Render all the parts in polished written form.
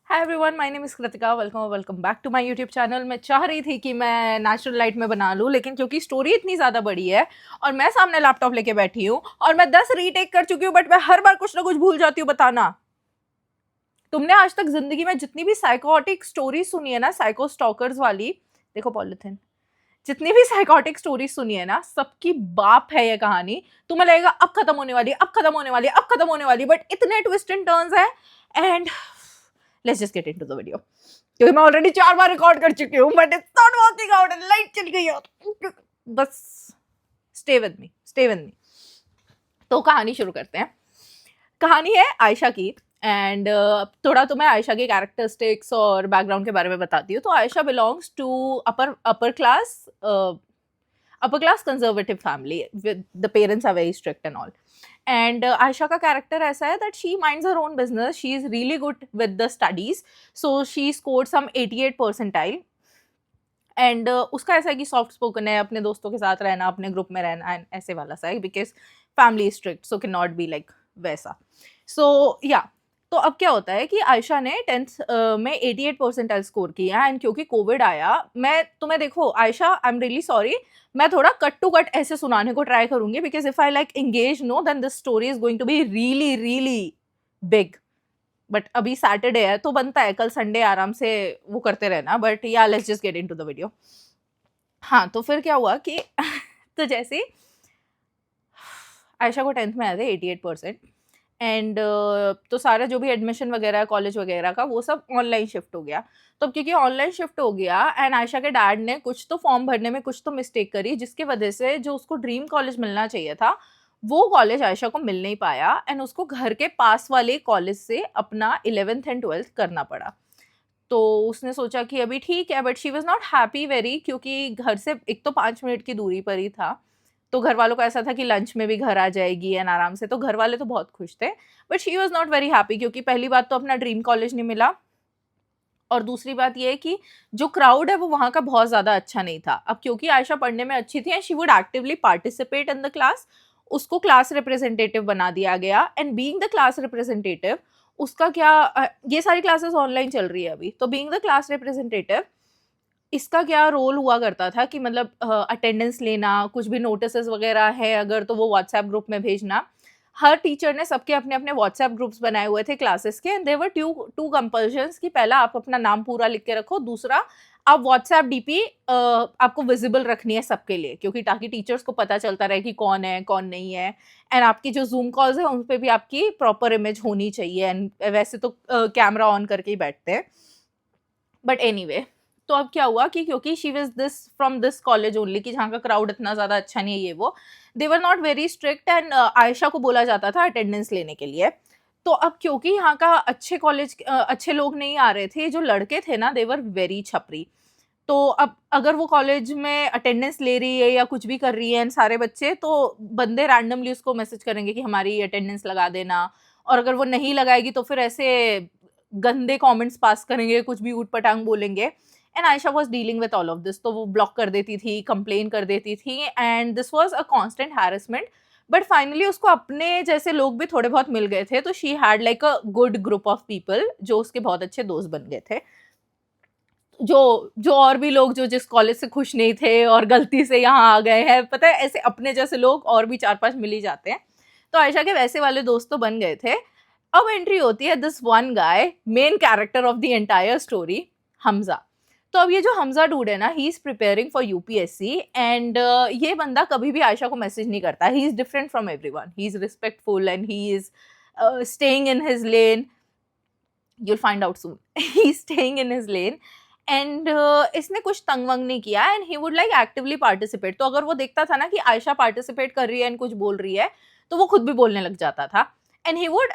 Hi everyone, my name is Kritika. Welcome back to my YouTube channel. मैं चाह रही थी कि मैं नेचुरल लाइट में बना लूँ, लेकिन क्योंकि स्टोरी इतनी ज़्यादा बड़ी है और मैं सामने लैपटॉप लेके बैठी हूँ और मैं 10 रीटेक कर चुकी हूँ, बट मैं हर बार कुछ ना कुछ भूल जाती हूँ बताना। तुमने आज तक जिंदगी में जितनी भी साइकोटिक स्टोरी सुनी है ना, साइको स्टॉकर्स वाली, देखो पॉलिथिन, जितनी भी साइकोटिक स्टोरी सुनी है ना, सबकी बाप है ये कहानी। तुम्हें लगेगा अब खत्म होने वाली है, अब खत्म होने वाली है, अब खत्म होने वाली है, बट इतने ट्विस्ट एंड टर्न्स है। And let's just get into the video, क्योंकि मैं ऑलरेडी 4 बार रिकॉर्ड कर चुकी हूँ, but it's not working out, light चल गई है। बस स्टे विद मी। तो कहानी शुरू करते हैं। कहानी है आयशा की। एंड थोड़ा तो मैं आयशा के कैरेक्टरिस्टिक्स और बैकग्राउंड के बारे में बताती हूँ। तो Ayesha belongs to upper class conservative family with the parents are very strict and all. And Aisha का character ऐसा है that she minds her own business. She is really good with the studies, so she scored some 88 percentile. And उसका ऐसा है कि soft spoken है, अपने दोस्तों के साथ रहना, अपने ग्रुप में रहना, एंड ऐसे वाला सा है, because family strict, so can not be like वैसा। सो या तो अब क्या होता है कि आयशा ने 10th में 88 परसेंटाइल स्कोर किया। एंड क्योंकि कोविड आया, मैं तुम्हें देखो Ayesha, I am really sorry, मैं थोड़ा कट टू कट ऐसे सुनाने को ट्राई करूंगी, because if I like engage no, then this story is going to be really really big. But अभी सैटरडे है तो बनता है कल संडे आराम से वो करते रहना, बट या let's just get into the video. हाँ, तो फिर क्या हुआ कि तो जैसे आयशा को 10th में आए थे 88%। एंड तो सारा जो भी एडमिशन वगैरह कॉलेज वगैरह का वो सब ऑनलाइन शिफ्ट हो गया। तो अब क्योंकि ऑनलाइन शिफ्ट हो गया एंड आयशा के डैड ने कुछ तो फॉर्म भरने में कुछ तो मिस्टेक करी, जिसकी वजह से जो उसको ड्रीम कॉलेज मिलना चाहिए था वो कॉलेज आयशा को मिल नहीं पाया। एंड उसको घर के पास वाले कॉलेज से अपना 11th एंड 12th करना पड़ा। तो उसने सोचा कि अभी ठीक है, but she was not happy very, क्योंकि घर से एक तो 5 मिनट की दूरी पर ही था। तो घर वालों को ऐसा था कि लंच में भी घर आ जाएगी एंड आराम से, तो घर वाले तो बहुत खुश थे, but she was not very happy, क्योंकि पहली बात तो अपना ड्रीम कॉलेज नहीं मिला, और दूसरी बात ये है कि जो क्राउड है वो वहाँ का बहुत ज़्यादा अच्छा नहीं था। अब क्योंकि आयशा पढ़ने में अच्छी थी and she would actively participate in the class, उसको क्लास रिप्रेजेंटेटिव बना दिया गया। And being the class representative, उसका क्या, ये सारी क्लासेस ऑनलाइन चल रही है अभी, तो बीइंग द क्लास रिप्रेजेंटेटिव, इसका क्या रोल हुआ करता था कि मतलब अटेंडेंस लेना, कुछ भी नोटिसेस वगैरह है अगर तो वो व्हाट्सएप ग्रुप में भेजना। हर टीचर ने सबके अपने अपने व्हाट्सएप ग्रुप्स बनाए हुए थे क्लासेस के, and there were two compulsions कि पहला आप अपना नाम पूरा लिख के रखो, दूसरा आप व्हाट्सएप डीपी आपको विजिबल रखनी है सबके लिए, क्योंकि ताकि टीचर्स को पता चलता रहे कि कौन है कौन नहीं है। एंड आपकी जो जूम कॉल्स है उन पर भी आपकी प्रॉपर इमेज होनी चाहिए। एंड वैसे तो कैमरा ऑन करके ही बैठते हैं, बट एनीवे। तो अब क्या हुआ कि क्योंकि she was this from this college only, कि जहाँ का क्राउड इतना ज़्यादा अच्छा नहीं है, ये वो, they were not very strict, and Ayesha को बोला जाता था अटेंडेंस लेने के लिए। तो अब क्योंकि यहाँ का अच्छे कॉलेज अच्छे लोग नहीं आ रहे थे, जो लड़के थे ना, दे वर वेरी छपरी। तो अब अगर वो कॉलेज में अटेंडेंस ले रही है या कुछ भी कर रही है एंड सारे बच्चे, तो बंदे रैंडमली उसको मैसेज करेंगे कि हमारी अटेंडेंस लगा देना, और अगर वो नहीं लगाएगी तो फिर ऐसे गंदे कमेंट्स पास करेंगे, कुछ भी ऊट पटांग बोलेंगे। And Ayesha was dealing with all of this, तो वो ब्लॉक कर देती थी, कंप्लेन कर देती थी, and this was a constant harassment. But finally उसको अपने जैसे लोग भी थोड़े बहुत मिल गए थे, तो she had like a good group of people जो उसके बहुत अच्छे दोस्त बन गए थे। जो जो और भी लोग जो जिस कॉलेज से खुश नहीं थे और गलती से यहाँ आ गए हैं, पता है ऐसे अपने जैसे लोग और भी 4-5 मिल ही जाते हैं। तो आयशा के वैसे वाले दोस्त तो बन गए थे। अब एंट्री होती है this one guy, main character of the entire story, Hamza. तो अब ये जो हमजा डूड है ना, he is preparing for UPSC, and ये बंदा कभी भी आयशा को मैसेज नहीं करता। He is different from everyone, he is respectful and he is staying in his lane. you'll find out soon. He's staying in his lane, and इसने कुछ तंग वंग नहीं किया, and he would like actively participate. तो अगर वो देखता था ना कि आयशा पार्टिसिपेट कर रही है एंड कुछ बोल रही है, तो वो खुद भी बोलने लग जाता था। एंड ही वुड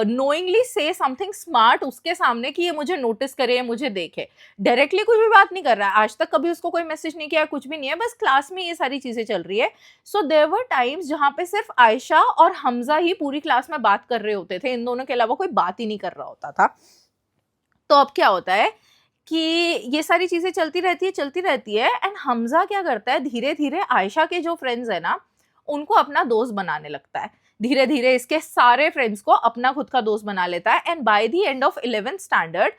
नोइंगली से समथिंग स्मार्ट उसके सामने कि ये मुझे नोटिस करे, मुझे देखे। डायरेक्टली कुछ भी बात नहीं कर रहा है, आज तक कभी उसको कोई मैसेज नहीं किया, कुछ भी नहीं है, बस क्लास में ये सारी चीजें चल रही है। सो देयर वर टाइम्स जहाँ पे सिर्फ आयशा और हमजा ही पूरी क्लास में बात कर रहे होते थे, इन दोनों के अलावा कोई बात ही नहीं कर रहा होता था। तो अब क्या होता है कि ये सारी चीजें चलती रहती है, एंड हमजा क्या करता है, धीरे धीरे आयशा के जो फ्रेंड्स है ना, उनको अपना दोस्त बनाने लगता है। धीरे धीरे इसके सारे फ्रेंड्स को अपना खुद का दोस्त बना लेता है, and by the end of 11th standard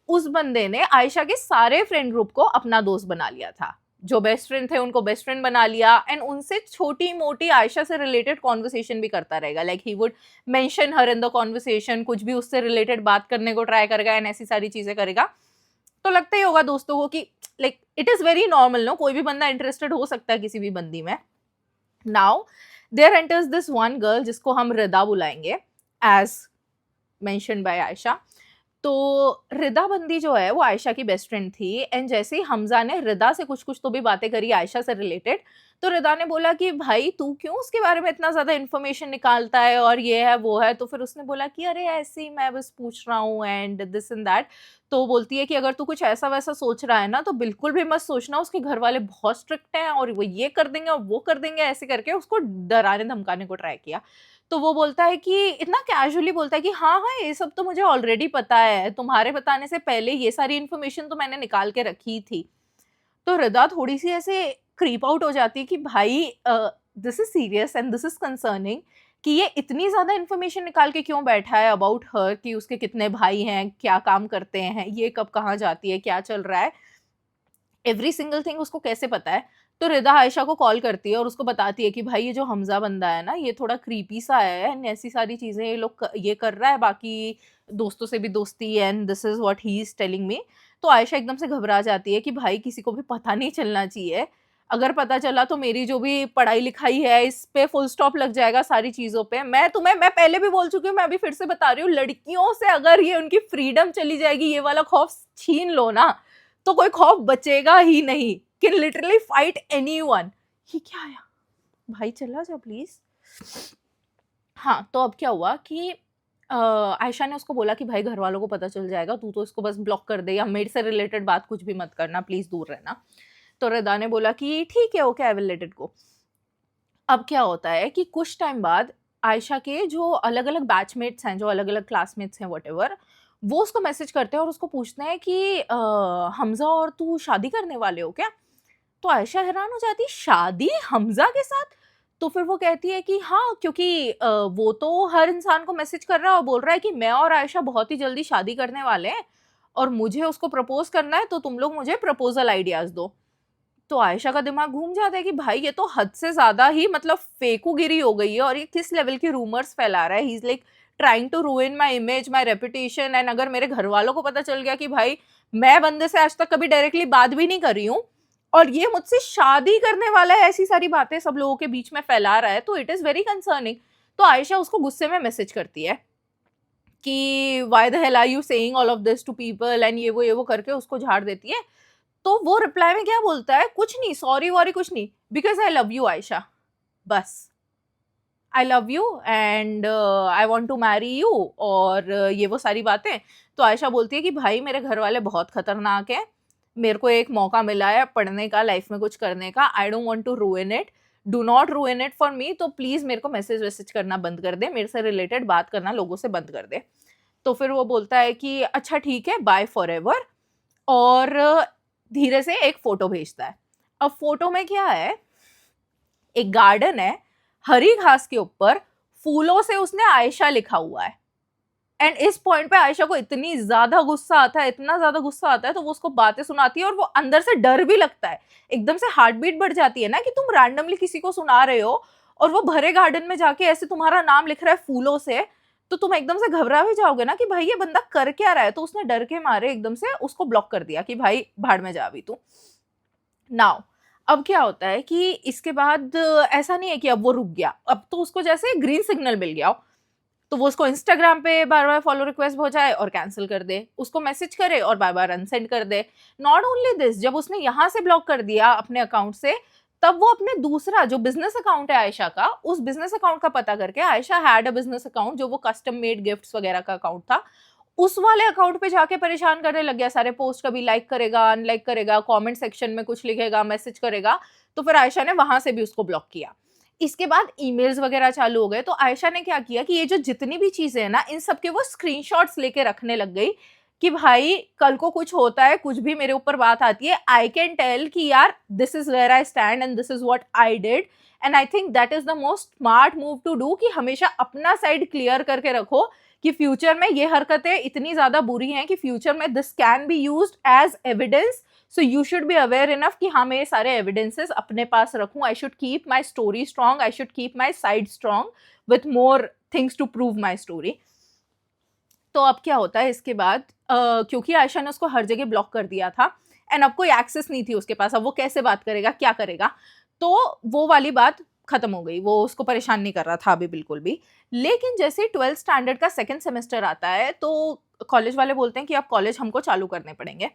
उस बंदे ने आयशा के सारे फ्रेंड ग्रुप को अपना दोस्त बना लिया था। जो बेस्ट फ्रेंड थे उनको बेस्ट फ्रेंड बना लिया, एंड उनसे छोटी मोटी आयशा से रिलेटेड कॉन्वर्सेशन भी करता रहेगा। Like he would mention her in the conversation, कुछ भी उससे रिलेटेड बात करने को ट्राई करेगा एंड ऐसी सारी चीजें करेगा। तो लगता ही होगा दोस्तों को कि like it is very normal, no, कोई भी बंदा इंटरेस्टेड हो सकता है किसी भी बंदी में। Now there enters this one girl जिसको हम रिदा बुलाएंगे, एज मेंशन्ड बाय आयशा। तो रिदा बंदी जो है वो आयशा की बेस्ट फ्रेंड थी, एंड जैसे ही हमजा ने रिदा से कुछ कुछ तो भी बातें करी आयशा से रिलेटेड, तो रिदा ने बोला कि भाई तू क्यों उसके बारे में इतना ज्यादा इन्फॉर्मेशन निकालता है और ये है वो है। तो फिर उसने बोला कि अरे ऐसे ही मैं बस पूछ रहा हूँ एंड दिस एंड दैट। तो बोलती है कि अगर तू कुछ ऐसा वैसा सोच रहा है ना तो बिल्कुल भी मत सोचना, उसके घर वाले बहुत स्ट्रिक्ट हैं और वो ये कर देंगे और वो कर देंगे, ऐसे करके उसको डराने धमकाने को ट्राई किया। तो वो बोलता है कि इतना कैजुअली बोलता है कि हाँ हाँ ये सब तो मुझे ऑलरेडी पता है, तुम्हारे बताने से पहले ये सारी इन्फॉर्मेशन तो मैंने निकाल के रखी थी। तो रिदा थोड़ी सी ऐसे क्रीप आउट हो जाती है कि भाई this is serious and this is concerning, कि ये इतनी ज्यादा इन्फॉर्मेशन निकाल के क्यों बैठा है अबाउट हर, कि उसके कितने भाई हैं, क्या काम करते हैं, ये कब कहाँ जाती है, क्या चल रहा है, एवरी सिंगल थिंग उसको कैसे पता है। तो रिदा आयशा को कॉल करती है और उसको बताती है कि भाई ये जो हमजा बंदा है ना ये थोड़ा क्रीपी सा है एंड ऐसी सारी चीजें ये लोग ये कर रहा है, बाकी दोस्तों से भी दोस्ती, and this is what he is telling me. तो आयशा एकदम से घबरा जाती है कि भाई किसी को भी पता नहीं चलना चाहिए, अगर पता चला तो मेरी जो भी पढ़ाई लिखाई है इस पे फुल स्टॉप लग जाएगा सारी चीजों पे। मैं पहले भी बोल चुकी हूँ, मैं अभी फिर से बता रही हूँ, लड़कियों से अगर ये उनकी फ्रीडम चली जाएगी, ये वाला खौफ छीन लो ना, तो कोई खौफ बचेगा ही नहीं, कैन लिटरली फाइट एनीवन। ये क्या आया भाई, चला जा प्लीज। हाँ, तो अब क्या हुआ कि आयशा ने उसको बोला कि भाई घर वालों को पता चल जाएगा, तू तो इसको बस ब्लॉक कर दे या मेरे से रिलेटेड बात कुछ भी मत करना, प्लीज दूर रहना। तो रिदा ने बोला कि ठीक है okay I will let it go. अब क्या होता है कि कुछ टाइम बाद आयशा के जो अलग अलग बैचमेट्स हैं, जो अलग अलग क्लासमेट्स हैं वटेवर, वो उसको मैसेज करते हैं और उसको पूछते हैं कि हमजा और तू शादी करने वाले हो क्या। तो आयशा हैरान हो जाती, शादी हमजा के साथ। तो फिर वो कहती है कि हाँ, क्योंकि वो तो हर इंसान को मैसेज कर रहा है और बोल रहा है कि मैं और आयशा बहुत ही जल्दी शादी करने वाले हैं और मुझे उसको प्रपोज करना है, तो तुम लोग मुझे प्रपोजल आइडियाज दो। तो आयशा का दिमाग घूम जाता है कि भाई ये तो हद से ज्यादा ही मतलब फेकूगिरी हो गई है और ये किस लेवल की रूमर्स फैला रहा है। He is like trying to ruin my image, my reputation, and अगर मेरे घर वालों को पता चल गया कि भाई मैं बंदे से आज तक कभी डायरेक्टली बात भी नहीं कर रही हूँ और ये मुझसे शादी करने वाला है, ऐसी सारी बातें सब लोगों के बीच में फैला रहा है, तो इट इज वेरी कंसर्निंग। तो आयशा उसको गुस्से में मैसेज करती है कि why the hell are you saying all of this to people, and ये वो करके उसको झाड़ देती है। तो वो रिप्लाई में क्या बोलता है, कुछ नहीं, सॉरी वॉरी कुछ नहीं, because I love you Ayesha, बस I love you and I want to marry you, और ये वो सारी बातें। तो आयशा बोलती है कि भाई मेरे घर वाले बहुत खतरनाक है, मेरे को एक मौका मिला है पढ़ने का, लाइफ में कुछ करने का, I don't want to ruin it, do not ruin it for me, तो प्लीज मेरे को मैसेज वैसेज करना बंद कर दे, मेरे से रिलेटेड बात करना लोगों से बंद कर दे। तो फिर वो बोलता है कि अच्छा ठीक है बाय फॉर एवर, और धीरे से एक फोटो भेजता है। अब फोटो में क्या है, एक गार्डन है, हरी घास के ऊपर फूलों से उसने आयशा लिखा हुआ है। एंड इस पॉइंट पे आयशा को इतनी ज्यादा गुस्सा आता है, इतना ज्यादा गुस्सा आता है, तो वो उसको बातें सुनाती है और वो अंदर से डर भी लगता है, एकदम से हार्ट बीट बढ़ जाती है ना, कि तुम रैंडमली किसी को सुना रहे हो और वो भरे गार्डन में जाके ऐसे तुम्हारा नाम लिख रहा है फूलों से, तो तुम एकदम से घबरा भी जाओगे ना कि भाई ये बंदा कर क्या रहा है। तो उसने डर के मारे एकदम से उसको ब्लॉक कर दिया कि भाई भाड़ में जा भी तू। नाउ अब क्या होता है कि इसके बाद ऐसा नहीं है कि अब वो रुक गया, अब तो उसको जैसे ग्रीन सिग्नल मिल गया, तो वो उसको इंस्टाग्राम पे बार बार फॉलो रिक्वेस्ट हो जाए और कैंसिल कर दे, उसको मैसेज करे और बार बार अनसेंड कर दे। नॉट ओनली दिस, जब उसने यहाँ से ब्लॉक कर दिया अपने अकाउंट से, तब वो अपने दूसरा जो बिजनेस अकाउंट है आयशा का, उस बिजनेस अकाउंट का पता करके, Ayesha had a business account जो वो कस्टम मेड गिफ्ट्स वगैरह का अकाउंट था, उस वाले अकाउंट पे जाके परेशान करने लग गया। सारे पोस्ट कभी लाइक करेगा, अनलाइक करेगा, कमेंट सेक्शन में कुछ लिखेगा, मैसेज करेगा। तो फिर आयशा ने वहां से भी उसको ब्लॉक किया। इसके बाद ईमेल्स वगैरह चालू हो गए, तो आयशा ने क्या किया कि ये जो जितनी भी चीजें हैं ना, इन सबके वो स्क्रीनशॉट्स लेके रखने लग गई कि भाई कल को कुछ होता है, कुछ भी मेरे ऊपर बात आती है, आई कैन टेल कि यार this is where I stand and this is what I did and I think that is the most smart move to do, कि हमेशा अपना साइड क्लियर करके रखो कि फ्यूचर में ये हरकतें इतनी ज्यादा बुरी हैं कि फ्यूचर में this can be used as evidence, so you should be aware enough कि हाँ मैं ये सारे एविडेंसेस अपने पास रखूं, I should keep my story strong, I should keep my side strong with more things to prove my story. तो अब क्या होता है इसके बाद, क्योंकि आयशा ने उसको हर जगह ब्लॉक कर दिया था एंड अब कोई एक्सेस नहीं थी उसके पास, अब वो कैसे बात करेगा, क्या करेगा, तो वो वाली बात खत्म हो गई, वो उसको परेशान नहीं कर रहा था अभी बिल्कुल भी। लेकिन जैसे 12th स्टैंडर्ड का सेकंड सेमेस्टर आता है तो कॉलेज वाले बोलते हैं कि अब कॉलेज हमको चालू करने पड़ेंगे।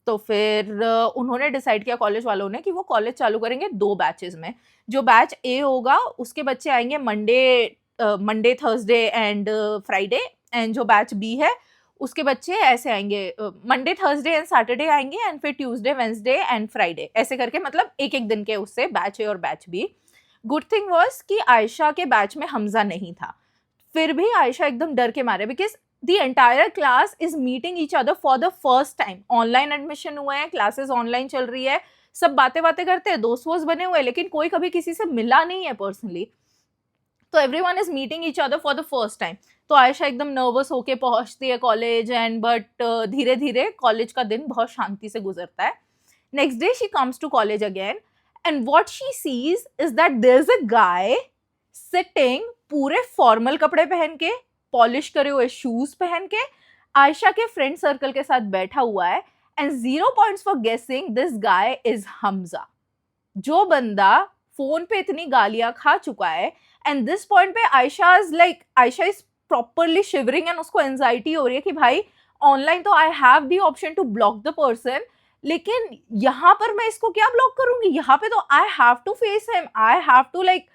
तो फिर उन्होंने डिसाइड किया कॉलेज वालों ने कि वो कॉलेज चालू करेंगे 2 बैचेस में। जो बैच ए होगा उसके बच्चे आएंगे Monday Thursday and Friday, and जो बैच बी है उसके बच्चे ऐसे आएंगे मंडे थर्सडे एंड सैटरडे आएंगे, एंड फिर ट्यूसडे वेंसडे एंड फ्राइडे, ऐसे करके मतलब एक एक दिन के उससे बैच ए और batch B. Good thing was कि आयशा के बैच में हमजा नहीं था, फिर भी आयशा एकदम डर के मारे, because the entire class is meeting each other for the first time. Online admission हुए हैं, क्लासेस ऑनलाइन चल रही है, सब बातें बातें करते हैं, दोस्त वोस्त बने हुए हैं, लेकिन कोई कभी किसी से मिला नहीं है पर्सनली। तो everyone is meeting each other for the first time. तो आयशा एकदम नर्वस होके पहुंचती है कॉलेज, एंड बट धीरे धीरे कॉलेज का दिन बहुत शांति से गुजरता है। Next day she comes to college again, and what she sees is that there is a guy sitting पूरे फॉर्मल कपड़े पहन के, पॉलिश करे हुए शूज पहन के, आयशा के फ्रेंड सर्कल के साथ बैठा हुआ है, एंड 0 पॉइंट्स फॉर गेसिंग दिस गाय इज हमजा। जो बंदा फोन पे इतनी गालियां खा चुका है, एंड दिस पॉइंट पे Ayesha is properly shivering, and उसको एंजाइटी हो रही है कि भाई ऑनलाइन तो I have the option to block the person, लेकिन यहाँ पर मैं इसको क्या ब्लॉक करूंगी, यहाँ पे तो I have to face him, I have to like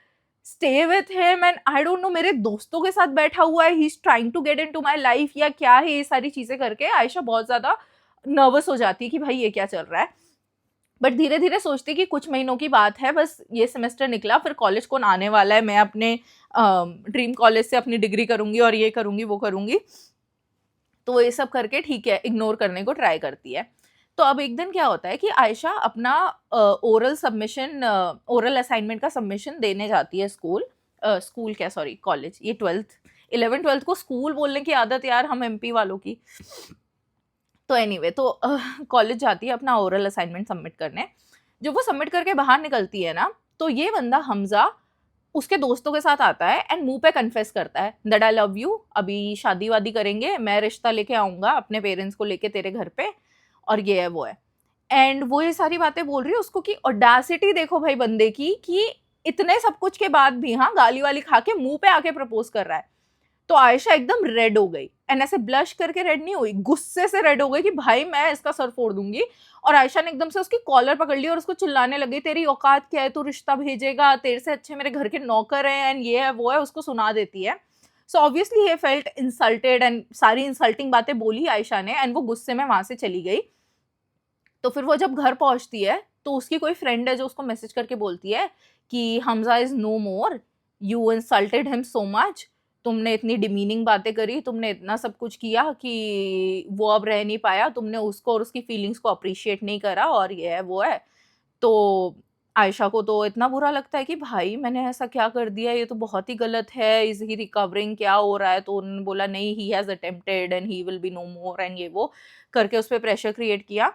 stay with him, and I don't know मेरे दोस्तों के साथ बैठा हुआ है, he is trying to get into my life या क्या है, ये सारी चीजें करके आयशा बहुत ज्यादा नर्वस हो जाती है कि भाई ये क्या चल रहा है। बट धीरे धीरे सोचती कि कुछ महीनों की बात है, बस ये सेमेस्टर निकला, फिर कॉलेज कौन आने वाला है, मैं अपने ड्रीम कॉलेज से अपनी डिग्री करूंगी और ये करूंगी वो करूंगी, तो ये सब करके ठीक है इग्नोर करने को ट्राई करती है। तो अब एक दिन क्या होता है कि आयशा अपना ओरल असाइनमेंट का सबमिशन देने जाती है कॉलेज, ये 11th-12th को स्कूल बोलने की आदत यार हम एमपी वालों की। तो एनीवे तो कॉलेज जाती है अपना ओरल असाइनमेंट सबमिट करने। जब वो सबमिट करके बाहर निकलती है ना, तो ये बंदा हमजा उसके दोस्तों के साथ आता है एंड मुंह पे कन्फेस करता है दैट आई लव यू, अभी शादी वादी करेंगे, मैं रिश्ता लेके आऊंगा अपने पेरेंट्स को लेके तेरे घर पे, और ये है वो है। एंड वो ये सारी बातें बोल रही है उसको कि ऑडेसिटी देखो भाई बंदे की, कि इतने सब कुछ के बाद भी हाँ गाली वाली खा के मुंह पे आके प्रपोज कर रहा है। तो आयशा एकदम रेड हो गई, एंड ऐसे ब्लश करके रेड नहीं हुई, गुस्से से रेड हो गई कि भाई मैं इसका सर फोड़ दूंगी। और आयशा ने एकदम से उसकी कॉलर पकड़ ली और उसको चिल्लाने लगी, तेरी औकात क्या है, तू रिश्ता भेजेगा, तेरे से अच्छे मेरे घर के नौकर हैं, एंड ये है वो है, उसको सुना देती है। So obviously he felt insulted, and सारी इंसल्टिंग बातें बोली आयशा ने, एंड वो गुस्से में वहां से चली गई। तो फिर वो जब घर पहुंचती है तो उसकी कोई फ्रेंड है जो उसको मैसेज करके बोलती है कि Hamza is no more, you insulted him so much, तुमने इतनी डिमीनिंग बातें करी, तुमने इतना सब कुछ किया कि वो अब रह नहीं पाया, तुमने उसको और उसकी फीलिंग्स को अप्रिशिएट नहीं करा, और ये है वो है। तो आयशा को तो इतना बुरा लगता है कि भाई मैंने ऐसा क्या कर दिया, ये तो बहुत ही गलत है, इज ही रिकवरिंग, क्या हो रहा है। तो उन्होंने बोला नहीं, he has attempted and he will be no more, and ये वो करके उस पर प्रेशर क्रिएट किया।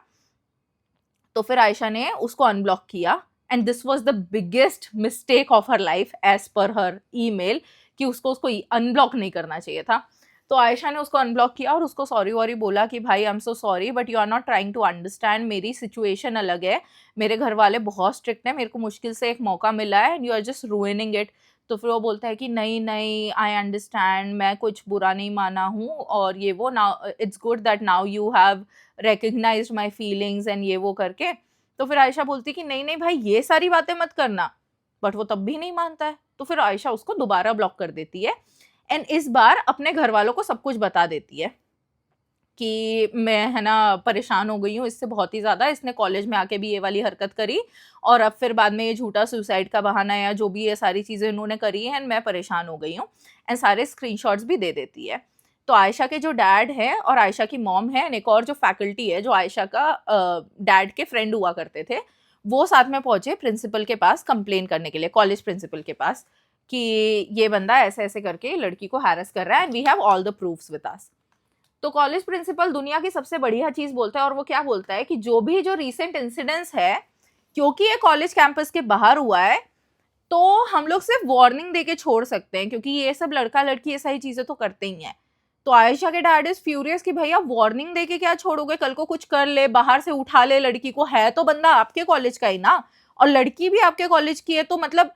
तो फिर आयशा ने उसको अनब्लॉक किया, and this was the biggest mistake of her life as per her email, कि उसको अनब्लॉक नहीं करना चाहिए था। तो आयशा ने उसको अनब्लॉक किया और उसको सॉरी वॉरी बोला कि भाई I am so sorry but you are not trying to understand, मेरी सिचुएशन अलग है, मेरे घर वाले बहुत स्ट्रिक्ट हैं, मेरे को मुश्किल से एक मौका मिला है and you are just ruining it. तो फिर वो बोलता है कि नहीं नहीं आई अंडरस्टैंड, मैं कुछ बुरा नहीं माना हूँ, और ये वो, now it's good that now you have recognised my feelings and ये वो करके। तो फिर आयशा बोलती कि नहीं नहीं भाई ये सारी बातें मत करना, बट वो तब भी नहीं मानता है। तो फिर आयशा उसको दोबारा ब्लॉक कर देती है, एंड इस बार अपने घर वालों को सब कुछ बता देती है कि मैं है ना परेशान हो गई हूँ इससे बहुत ही ज़्यादा, इसने कॉलेज में आके भी ये वाली हरकत करी, और अब फिर बाद में ये झूठा सुसाइड का बहाना या जो भी ये सारी चीज़ें इन्होंने करी हैं, मैं परेशान हो गई हूँ, एंड सारे स्क्रीनशॉट्स भी दे देती है। तो आयशा के जो डैड है और आयशा की मॉम है, एंड एक और जो फैकल्टी है जो आयशा का डैड के फ्रेंड हुआ करते थे, वो साथ में पहुंचे प्रिंसिपल के पास कंप्लेन करने के लिए, कॉलेज प्रिंसिपल के पास, कि ये बंदा ऐसे ऐसे करके लड़की को हैरेस कर रहा है and we have all the proofs with us. तो कॉलेज प्रिंसिपल दुनिया की सबसे बढ़िया चीज बोलता है, और वो क्या बोलता है कि जो रीसेंट इंसिडेंट्स है, क्योंकि ये कॉलेज कैंपस के बाहर हुआ है, तो हम लोग सिर्फ वार्निंग देके छोड़ सकते हैं, क्योंकि ये सब लड़का लड़की ये सारी चीजें तो करते ही हैं। तो आयशा के डैड इज फ्यूरियस कि भैया वार्निंग देके क्या छोड़ोगे, कल को कुछ कर ले, बाहर से उठा ले लड़की को, है तो बंदा आपके कॉलेज का ही ना, और लड़की भी आपके कॉलेज की है, तो मतलब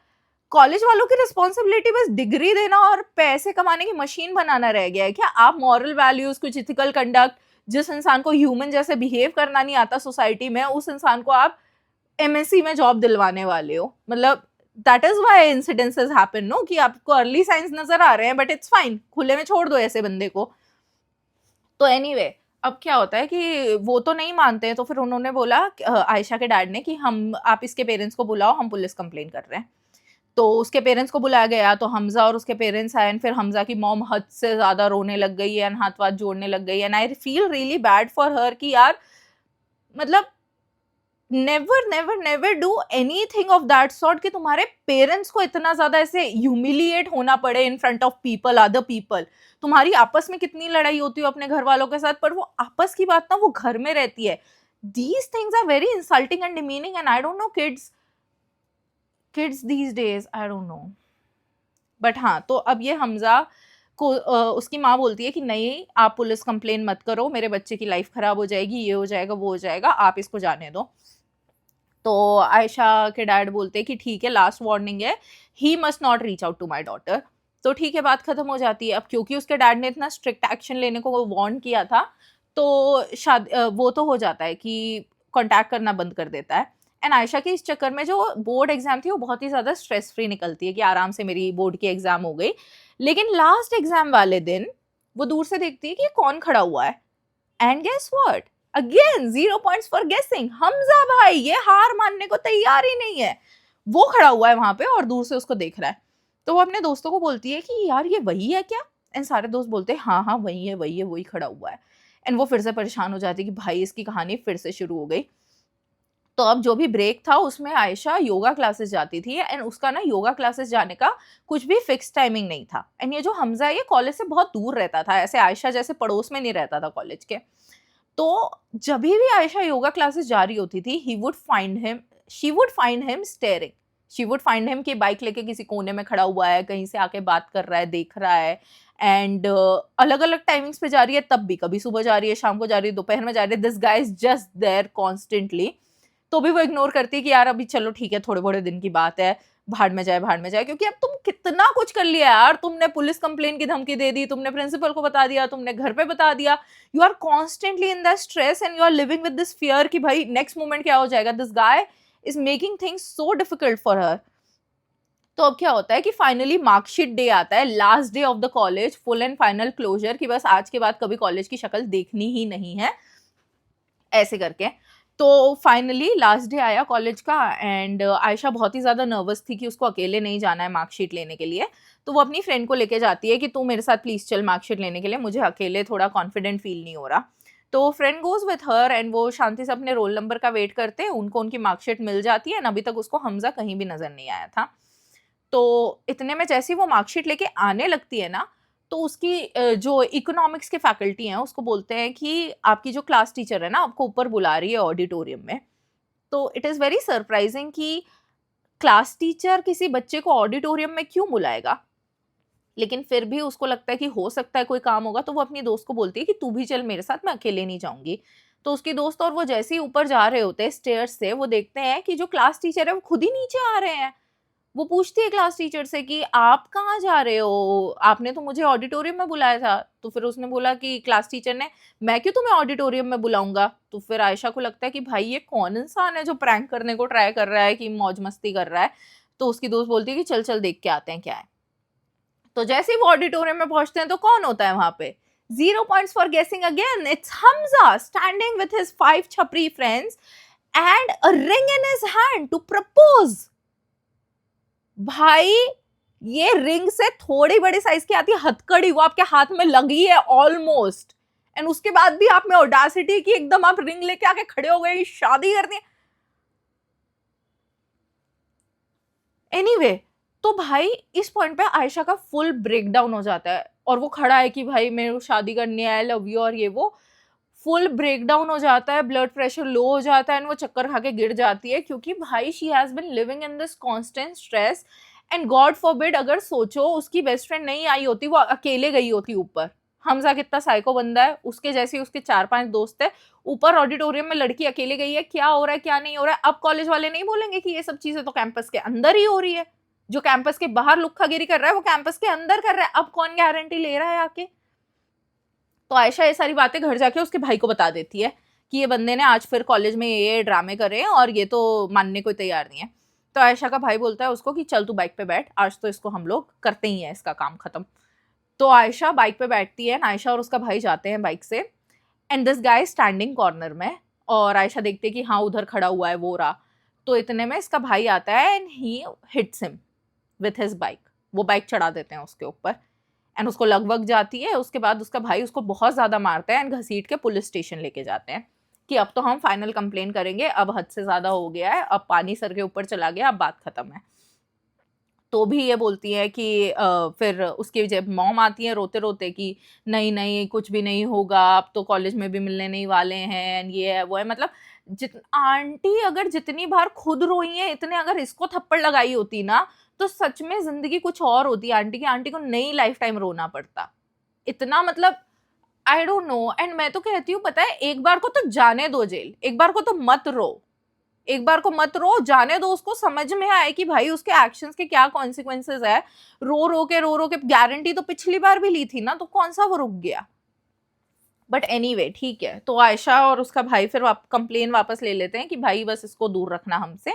कॉलेज वालों की रिस्पॉन्सिबिलिटी बस डिग्री देना और पैसे कमाने की मशीन बनाना रह गया है क्या? आप मॉरल वैल्यूज, कुछ इथिकल कंडक्ट, जिस इंसान को ह्यूमन जैसे बिहेव करना नहीं आता सोसाइटी में, उस इंसान को आप एमएससी में जॉब दिलवाने वाले हो? मतलब that is why incidences happen, no, कि आपको अर्ली साइंस नजर आ रहे हैं बट इट्स फाइन, खुले में छोड़ दो ऐसे बंदे को। तो एनीवे अब क्या होता है कि वो तो नहीं मानते हैं, तो फिर उन्होंने बोला आयशा के डैड ने कि आप इसके पेरेंट्स को बुलाओ, हम पुलिस कंप्लेन कर रहे हैं। तो उसके पेरेंट्स को बुलाया गया, तो हमजा और उसके पेरेंट्स आए एंड फिर हमजा की मॉम हद से ज्यादा रोने लग गई एंड हाथ वाथ जोड़ने लग गई and I feel really bad for her कि यार मतलब never never never do anything of that sort कि तुम्हारे पेरेंट्स को इतना ज्यादा ऐसे ह्यूमिलिएट होना पड़े in front of people, other people. तुम्हारी आपस में कितनी लड़ाई होती हो अपने घर वालों के साथ, पर वो आपस की बात ना वो घर में रहती है। These things are very insulting and demeaning and I don't know kids these days, I don't know. But हाँ, तो अब ये हमजा को उसकी माँ बोलती है कि नहीं, आप पुलिस कंप्लेन मत करो, मेरे बच्चे की लाइफ खराब हो जाएगी, ये हो जाएगा वो हो जाएगा, आप इसको जाने दो। तो आयशा के डैड बोलते हैं कि ठीक है, लास्ट वार्निंग है, he must not reach out to my daughter. तो ठीक है, बात खत्म हो जाती है। अब क्योंकि उसके डैड ने इतना स्ट्रिक्ट एक्शन लेने को वार्न किया था, तो वो तो हो जाता है कि कांटेक्ट करना बंद कर देता है। एंड आयशा के इस चक्कर में जो बोर्ड एग्जाम थी वो बहुत ही ज्यादा स्ट्रेस फ्री निकलती है कि आराम से मेरी बोर्ड की एग्जाम हो गई। लेकिन लास्ट एग्जाम वाले दिन वो दूर से देखती है कि कौन खड़ा हुआ है, and guess what, again 0 points for guessing. Hamza भाई ये हार मानने को तैयार ही नहीं है, वो खड़ा हुआ है वहां पे और दूर से उसको देख रहा है। तो वो अपने दोस्तों को बोलती है कि यार ये वही है क्या? एंड सारे दोस्त बोलते हैं हाँ हाँ वही है वही है, वही खड़ा हुआ है। एंड वो फिर से परेशान हो जाती है कि भाई इसकी कहानी फिर से शुरू हो गई। तो अब जो भी ब्रेक था उसमें आयशा योगा क्लासेस जाती थी एंड उसका ना योगा क्लासेस जाने का कुछ भी फिक्स टाइमिंग नहीं था। एंड ये जो हमजा है ये कॉलेज से बहुत दूर रहता था, ऐसे आयशा जैसे पड़ोस में नहीं रहता था कॉलेज के। तो जब भी आयशा योगा क्लासेस जा रही होती थी, she would find him steering, she would find him कि बाइक लेके किसी कोने में खड़ा हुआ है, कहीं से आके बात कर रहा है, देख रहा है। एंड अलग अलग टाइमिंग्स पे जा रही है, तब भी कभी सुबह जा रही है, शाम को जा रही है, दोपहर में जा रही है, this guy is just there constantly. तो भी वो इग्नोर करती है कि यार अभी चलो ठीक है, थोड़े थोड़े दिन की बात है, भाड़ में जाए, क्योंकि अब तुम कितना कुछ कर लिया यार, तुमने पुलिस कंप्लेन की धमकी दे दी, तुमने प्रिंसिपल को बता दिया, तुमने घर पे बता दिया, you are constantly in the stress and you are living with this fear कि भाई नेक्स्ट मोमेंट क्या हो जाएगा। This guy is making things so difficult for her. तो अब क्या होता है कि फाइनली मार्कशीट डे आता है, last day of the college, full and final closure, कि बस आज के बाद कभी कॉलेज की शक्ल देखनी ही नहीं है, ऐसे करके। तो फाइनली लास्ट डे आया कॉलेज का एंड आयशा बहुत ही ज़्यादा नर्वस थी कि उसको अकेले नहीं जाना है मार्कशीट लेने के लिए। तो वो अपनी फ्रेंड को लेके जाती है कि तू मेरे साथ प्लीज़ चल मार्कशीट लेने के लिए, मुझे अकेले थोड़ा कॉन्फिडेंट फील नहीं हो रहा। तो friend goes with her and वो शांति से अपने रोल नंबर का वेट करते हैं, उनको उनकी मार्कशीट मिल जाती है एंड अभी तक उसको हमजा कहीं भी नज़र नहीं आया था। तो इतने में जैसे ही वो मार्कशीट लेके आने लगती है ना, तो उसकी जो इकोनॉमिक्स के फैकल्टी हैं उसको बोलते हैं कि आपकी जो क्लास टीचर है ना आपको ऊपर बुला रही है ऑडिटोरियम में। तो इट इज़ वेरी सरप्राइजिंग कि क्लास टीचर किसी बच्चे को ऑडिटोरियम में क्यों बुलाएगा, लेकिन फिर भी उसको लगता है कि हो सकता है कोई काम होगा, तो वो अपनी दोस्त को बोलती है कि तू भी चल मेरे साथ, मैं अकेले नहीं जाऊंगी। तो उसकी दोस्त और वो जैसे ही ऊपर जा रहे होते हैं स्टेयर्स से, वो देखते हैं कि जो क्लास टीचर है वो खुद ही नीचे आ रहे हैं। वो पूछती है क्लास टीचर से कि आप कहाँ जा रहे हो, आपने तो मुझे ऑडिटोरियम में बुलाया था। तो फिर उसने बोला कि क्लास टीचर ने, मैं क्यों तुम्हें ऑडिटोरियम में बुलाऊंगा। तो फिर आयशा को लगता है कि भाई ये कौन इंसान है जो प्रैंक करने को ट्राई कर रहा है, कि मौज मस्ती कर रहा है। तो उसकी दोस्त बोलती है कि चल चल देख के आते हैं क्या है। तो जैसे ही वो ऑडिटोरियम में पहुंचते हैं तो कौन होता है वहां पे? 0 points for guessing again, it's Hamza standing with his 5 छपरी friends and a ring in his hand to propose. भाई ये रिंग से थोड़ी बड़ी साइज की आती है हथकड़ी, वो आपके हाथ में लगी है ऑलमोस्ट, एंड उसके बाद भी आप में ऑडासिटी की एकदम आप रिंग लेके आके खड़े हो गए, शादी करनी है। एनीवे तो भाई इस पॉइंट पे आयशा का फुल ब्रेकडाउन हो जाता है और वो खड़ा है कि भाई मेरे को शादी करनी है, आई लव यू, और ये वो फुल ब्रेकडाउन हो जाता है, ब्लड प्रेशर लो हो जाता है एंड वो चक्कर खा के गिर जाती है, क्योंकि भाई she has been living in this constant stress. And God forbid अगर सोचो उसकी बेस्ट फ्रेंड नहीं आई होती, वो अकेले गई होती ऊपर। हमजा कितना साइको बंदा है, उसके जैसे उसके 4-5 दोस्त है, ऊपर ऑडिटोरियम में लड़की अकेले गई है, क्या हो रहा है क्या नहीं हो रहा है। अब कॉलेज वाले नहीं बोलेंगे कि ये सब चीजें तो कैंपस के अंदर ही हो रही है, जो कैंपस के बाहर लुक्खागिरी कर रहा है वो कैंपस के अंदर कर रहा है, अब कौन गारंटी ले रहा है आके। तो आयशा ये सारी बातें घर जाके उसके भाई को बता देती है कि ये बंदे ने आज फिर कॉलेज में ये ड्रामे करे हैं और ये तो मानने को तैयार नहीं है। तो आयशा का भाई बोलता है उसको कि चल तू बाइक पे बैठ, आज तो इसको हम लोग करते ही हैं, इसका काम खत्म। तो आयशा बाइक पे बैठती है, आयशा और उसका भाई जाते हैं बाइक से, and this guy standing corner में, और आयशा देखती है कि हाँ उधर खड़ा हुआ है वो रहा। तो इतने में इसका भाई आता है and he hits him with his bike, वो बाइक चढ़ा देते हैं उसके ऊपर एंड उसको लगभग जाती है। उसके बाद उसका भाई उसको बहुत ज़्यादा मारता है एंड घसीट के पुलिस स्टेशन लेके जाते हैं कि अब तो हम फाइनल कंप्लेन करेंगे, अब हद से ज़्यादा हो गया है, अब पानी सर के ऊपर चला गया, अब बात खत्म है। तो भी ये बोलती है कि फिर उसकी जब मॉम आती है रोते रोते कि नहीं नहीं कुछ भी नहीं होगा, अब तो कॉलेज में भी मिलने नहीं वाले हैं एंड ये है वो है, मतलब आंटी अगर जितनी बार खुद रोई है इतने अगर इसको थप्पड़ लगाई होती ना तो सच में जिंदगी कुछ और होती। आंटी की आंटी को नई लाइफ टाइम रोना पड़ता इतना, मतलब आई डोंट नो। एंड मैं तो कहती हूँ पता है, एक बार को तो जाने दो जेल, एक बार को तो मत रो, एक बार को मत रो, जाने दो उसको, समझ में आए कि भाई उसके एक्शंस के क्या कॉन्सिक्वेंसेस है। रो रो के गारंटी तो पिछली बार भी ली थी ना, तो कौन सा वो रुक गया। बट एनीवे ठीक है, तो आयशा और उसका भाई फिर कंप्लेन वापस ले लेते हैं कि भाई बस इसको दूर रखना हमसे।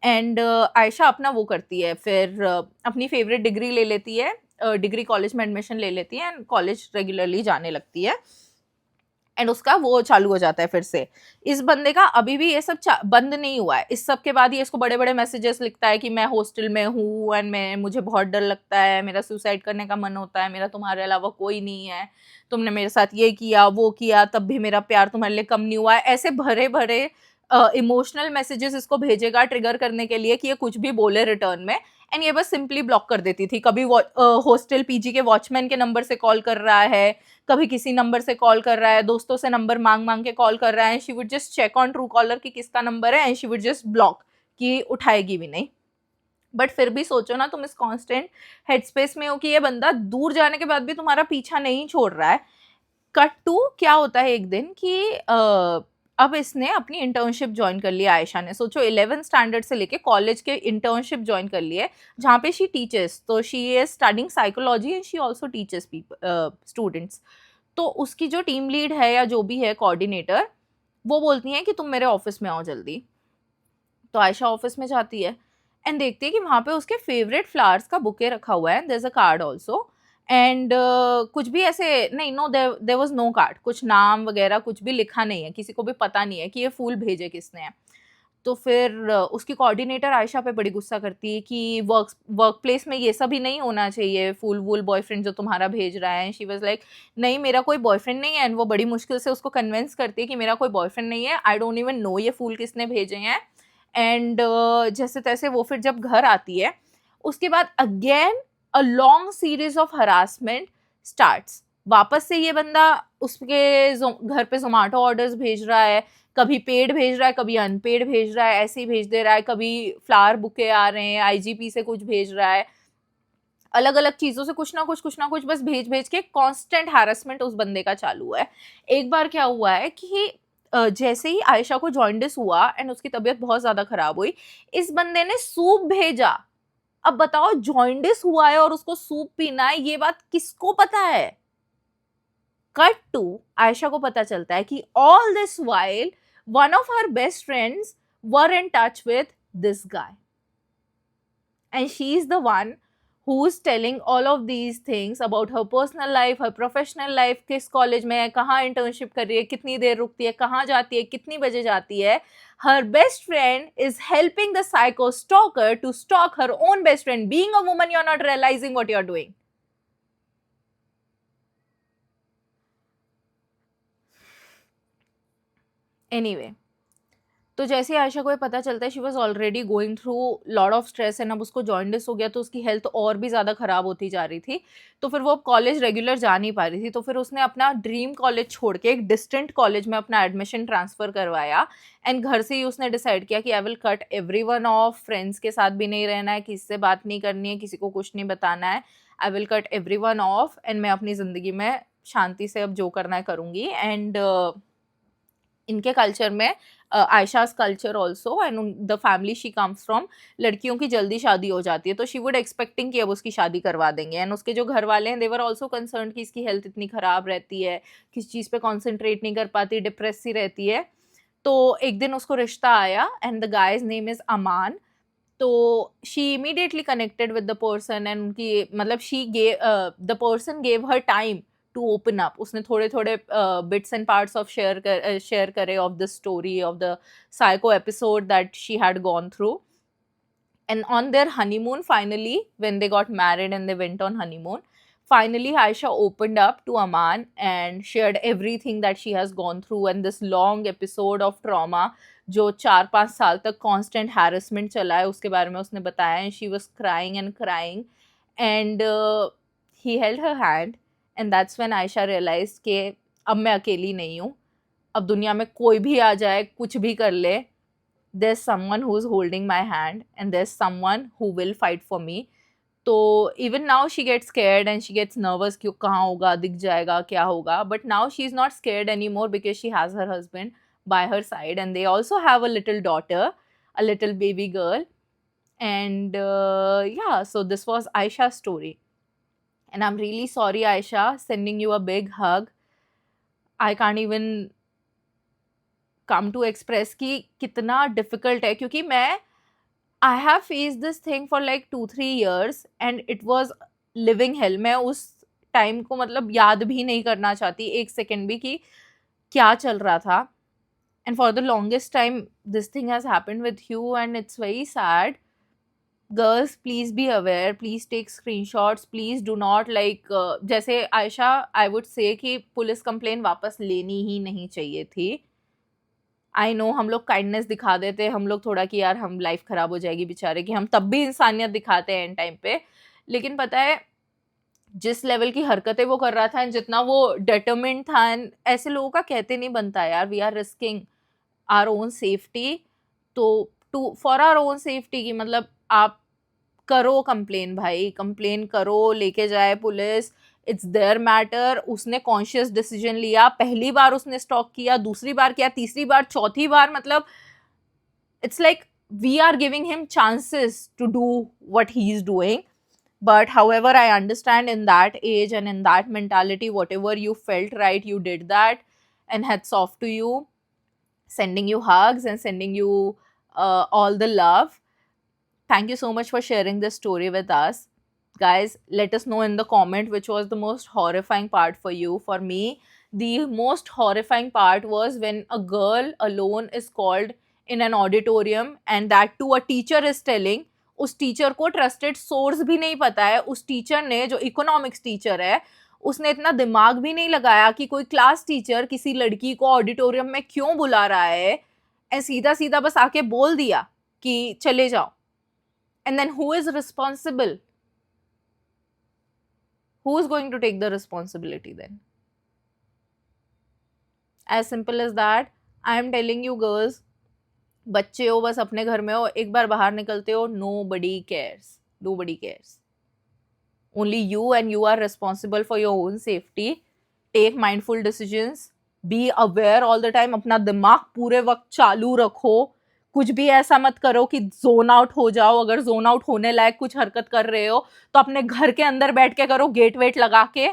एंड आयशा अपना वो करती है फिर अपनी फेवरेट डिग्री ले लेती है, डिग्री कॉलेज में एडमिशन ले लेती है एंड कॉलेज रेगुलरली जाने लगती है एंड उसका वो चालू हो जाता है फिर से। इस बंदे का अभी भी ये सब बंद नहीं हुआ है, इस सब के बाद ये इसको बड़े बड़े मैसेजेस लिखता है कि मैं हॉस्टल में हूँ एंड मुझे बहुत डर लगता है, मेरा सुसाइड करने का मन होता है, मेरा तुम्हारे अलावा कोई नहीं है, तुमने मेरे साथ ये किया वो किया तब भी मेरा प्यार तुम्हारे लिए कम नहीं हुआ है, ऐसे भरे भरे इमोशनल मैसेजेस इसको भेजेगा ट्रिगर करने के लिए कि ये कुछ भी बोले रिटर्न में। एंड ये बस सिंपली ब्लॉक कर देती थी, कभी हॉस्टल पीजी के वॉचमैन के नंबर से कॉल कर रहा है, कभी किसी नंबर से कॉल कर रहा है, दोस्तों से नंबर मांग मांग के कॉल कर रहा है, she would just check on Truecaller कि किसका नंबर है and she would just block कि उठाएगी भी नहीं। बट फिर भी सोचो ना, तुम इस कांस्टेंट हेडस्पेस में हो कि ये बंदा दूर जाने के बाद भी तुम्हारा पीछा नहीं छोड़ रहा है। कट टू क्या होता है एक दिन कि अब इसने अपनी इंटर्नशिप ज्वाइन कर लिया, आयशा ने, सोचो 11th स्टैंडर्ड से लेके कॉलेज के इंटर्नशिप ज्वाइन कर लिए जहाँ पे शी टीचर्स, तो she is studying psychology and she also teachers students. तो उसकी जो टीम लीड है या जो भी है कोऑर्डिनेटर, वो बोलती हैं कि तुम मेरे ऑफिस में आओ जल्दी। तो आयशा ऑफिस में जाती है एंड देखती है कि वहाँ पे उसके फेवरेट फ्लावर्स का बुके रखा हुआ है, there is a card also. And कुछ भी ऐसे नहीं, no there was no card, कुछ नाम वगैरह कुछ भी लिखा नहीं है, किसी को भी पता नहीं है कि ये फूल भेजे किसने हैं। तो फिर उसकी कोऑर्डिनेटर आयशा पे बड़ी गुस्सा करती है कि वर्क प्लेस में ये सब ही नहीं होना चाहिए, फूल वूल बॉयफ्रेंड जो तुम्हारा भेज रहा है। शी वाज लाइक नहीं मेरा कोई बॉयफ्रेंड नहीं है, एंड वो बड़ी मुश्किल से उसको कन्विंस करती है कि मेरा कोई बॉयफ्रेंड नहीं है, आई डोंट इवन नो ये फूल किसने भेजे हैं। एंड जैसे तैसे वो फिर जब घर आती है उसके बाद again a long series of harassment starts. वापस से ये बंदा उसके घर पे जोमेटो ऑर्डर्स भेज रहा है, कभी पेड भेज रहा है कभी अनपेड भेज रहा है, ऐसे ही भेज दे रहा है, कभी फ्लावर बुके आ रहे हैं, आईजीपी से कुछ भेज रहा है, अलग अलग चीजों से कुछ ना कुछ बस भेज भेज के कांस्टेंट हैरेसमेंट उस बंदे का चालू है। एक बार क्या हुआ है कि जैसे ही आयशा को जॉन्डिस हुआ एंड उसकी तबीयत बहुत ज्यादा खराब हुई, इस बंदे ने सूप भेजा। अब बताओ जॉन्डिस हुआ है और उसको सूप पीना है, ये बात किसको पता है। कट टू आयशा को पता चलता है कि all this while one of her best friends were in touch with this guy and she is the one who's telling all of these things about her personal life, her professional life, किस college में है, कहाँ internship कर रही है, कितनी देर रुकती है, कहाँ जाती है, कितनी बजे जाती है। her best friend is helping the psycho stalker to stalk her own best friend. Being a woman, you're not realizing what you're doing. Anyway, तो जैसे ही आयशा को ये पता चलता है she was already going through lot of stress and अब उसको jaundice हो गया तो उसकी हेल्थ और भी ज़्यादा ख़राब होती जा रही थी। तो फिर वो अब कॉलेज रेगुलर जा नहीं पा रही थी, तो फिर उसने अपना ड्रीम कॉलेज छोड़ के एक डिस्टेंट कॉलेज में अपना एडमिशन ट्रांसफ़र करवाया एंड घर से ही उसने डिसाइड किया कि I will cut everyone of, friends के साथ भी नहीं रहना है, किसी से बात नहीं करनी है, किसी को कुछ नहीं बताना है, I will cut everyone of and मैं अपनी ज़िंदगी में शांति से अब जो करना है करूँगी। एंड इनके कल्चर में आयशा's culture also and the family she comes from, लड़कियों की जल्दी शादी हो जाती है तो शी वुड एक्सपेक्टिंग कि अब उसकी शादी करवा देंगे। एंड उसके जो घर वाले हैं दे वर ऑल्सो कंसर्न कि इसकी हेल्थ इतनी ख़राब रहती है, किस चीज़ पे कॉन्सेंट्रेट नहीं कर पाती, डिप्रेस सी रहती है। तो एक दिन उसको रिश्ता आया and the guy's name is Aman. तो she immediately connected with the person and उनकी मतलब she gave the person gave her time to open up. उसने थोड़े थोड़े bits and parts of share करे of the story of the psycho episode that she had gone through. And on their honeymoon, finally, when they got married and they went on honeymoon, finally Aisha opened up to Aman and shared everything that she has gone through and this long episode of trauma जो 4-5 साल तक constant harassment चला है उसके बारे में उसने बताया। and she was crying and crying and he held her hand and that's when Aisha realized कि अब मैं अकेली नहीं हूँ, अब दुनिया में कोई भी आ जाए कुछ भी कर ले, there's someone who's holding my hand and there's someone who will fight for me. तो even now she gets scared and she gets nervous कि कहाँ होगा, दिख जाएगा, क्या होगा, but now she's not scared anymore because she has her husband by her side and they also have a little daughter, a little baby girl. And yeah, so this was Aisha's story and I'm really sorry Aisha, sending you a big hug. I can't even come to express कि कितना difficult है, क्योंकि मैं I have faced this thing for like 2-3 years and it was living hell. मैं उस time को मतलब याद भी नहीं करना चाहती एक सेकेंड भी कि क्या चल रहा था। And for the longest time this thing has happened with you and it's very sad. Girls, please be aware, please take screenshots, please do not like जैसे आयशा I would say कि पुलिस कंप्लेन वापस लेनी ही नहीं चाहिए थी। I know हम लोग kindness दिखा देते, हम लोग थोड़ा कि यार हम लाइफ ख़राब हो जाएगी बेचारे की, हम तब भी इंसानियत दिखाते हैं एंड टाइम पे। लेकिन पता है जिस लेवल की हरकतें वो कर रहा था एंड जितना वो डिटरमिन्ड था, एंड ऐसे लोगों का कहते नहीं बनता यार, we are risking our own safety. तो to for our own safety की मतलब आप करो कंप्लेन भाई, कंप्लेन करो, लेके जाए पुलिस, इट्स देयर मैटर। उसने कॉन्शियस डिसीजन लिया, पहली बार उसने स्टॉक किया, दूसरी बार किया, तीसरी बार, चौथी बार, मतलब it's like we are giving him chances to do what he is doing. But however, I understand in that age and in that mentality, whatever you felt right, you did that. And hats off to you. Sending you hugs and sending you all the love. Thank you so much for sharing this story with us. Guys, let us know in the comment which was the most horrifying part for you. For me, the most horrifying part was when a girl alone is called in an auditorium and that too a teacher is telling, उस teacher को trusted source भी नहीं पता है। उस teacher ने, जो economics teacher है, उसने इतना दिमाग भी नहीं लगाया कि कोई क्लास टीचर किसी लड़की को ऑडिटोरियम में क्यों बुला रहा है, एंड सीधा सीधा बस आके बोल दिया कि चले जाओ। And then who is responsible? Who is going to take the responsibility then? As simple as that. I am telling you girls, बच्चे हो, बस अपने घर में हो, एक बार बाहर निकलते हो, nobody cares, only you, and you are responsible for your own safety. Take mindful decisions, be aware all the time, अपना दिमाग पूरे वक्त चालू रखो, कुछ भी ऐसा मत करो कि जोन आउट हो जाओ। अगर जोन आउट होने लायक कुछ हरकत कर रहे हो तो अपने घर के अंदर बैठ के करो, गेट वेट लगा के।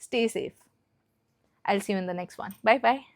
Stay safe. I'll see you in the next one. Bye bye.